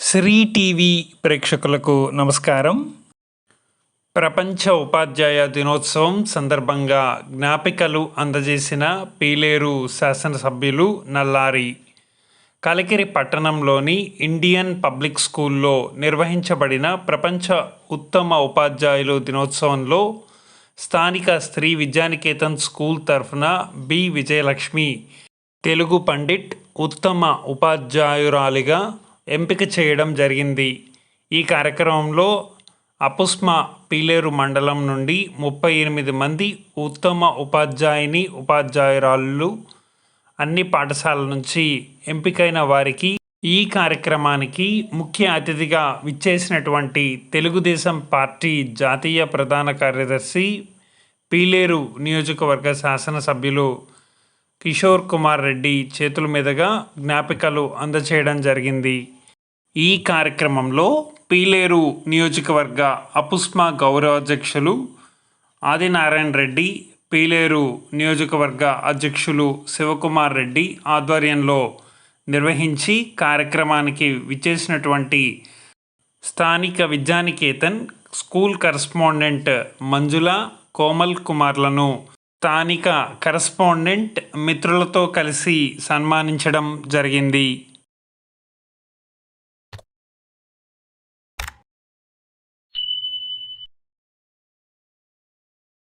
Shri TV ప్రేక్షకులకు నమస్కారం. ప్రపంచ ఉపాధ్యాయ దినోత్సవం సందర్భంగా జ్ఞాపికలు అందజేసిన పీలేరు శాసనసభ్యులు నల్లారి. కలికిరి పట్టణంలోని ఇండియన్ పబ్లిక్ స్కూల్లో నిర్వహించబడిన ప్రపంచ ఉత్తమ ఉపాధ్యాయులు దినోత్సవంలో స్థానిక స్త్రీ విద్యానికేతన్ స్కూల్ తరఫున బి విజయలక్ష్మి తెలుగు పండిట్ ఉత్తమ ఉపాధ్యాయురాలిగా ఎంపిక చేయడం జరిగింది. ఈ కార్యక్రమంలో అపుస్మా పీలేరు మండలం నుండి 38 మంది ఉత్తమ ఉపాధ్యాయురాళ్ళు అన్ని పాఠశాలల నుంచి ఎంపికైన వారికి ఈ కార్యక్రమానికి ముఖ్య అతిథిగా విచ్చేసినటువంటి తెలుగుదేశం పార్టీ జాతీయ ప్రధాన కార్యదర్శి పీలేరు నియోజకవర్గ శాసనసభ్యులు కిషోర్ కుమార్ రెడ్డి చేతుల మీదుగా జ్ఞాపికలు అందచేయడం జరిగింది. ఈ కార్యక్రమంలో పీలేరు నియోజకవర్గ అపుస్మా గౌరవాధ్యక్షులు ఆదినారాయణ రెడ్డి, పీలేరు నియోజకవర్గ అధ్యక్షులు శివకుమార్ రెడ్డి ఆధ్వర్యంలో నిర్వహించి కార్యక్రమానికి విచ్చేసినటువంటి స్థానిక విద్యానికేతన్ స్కూల్ కరస్పాండెంట్ మంజుల, కోమల్ కుమార్లను స్థానిక కరస్పాండెంట్ మిత్రులతో కలిసి సన్మానించడం జరిగింది.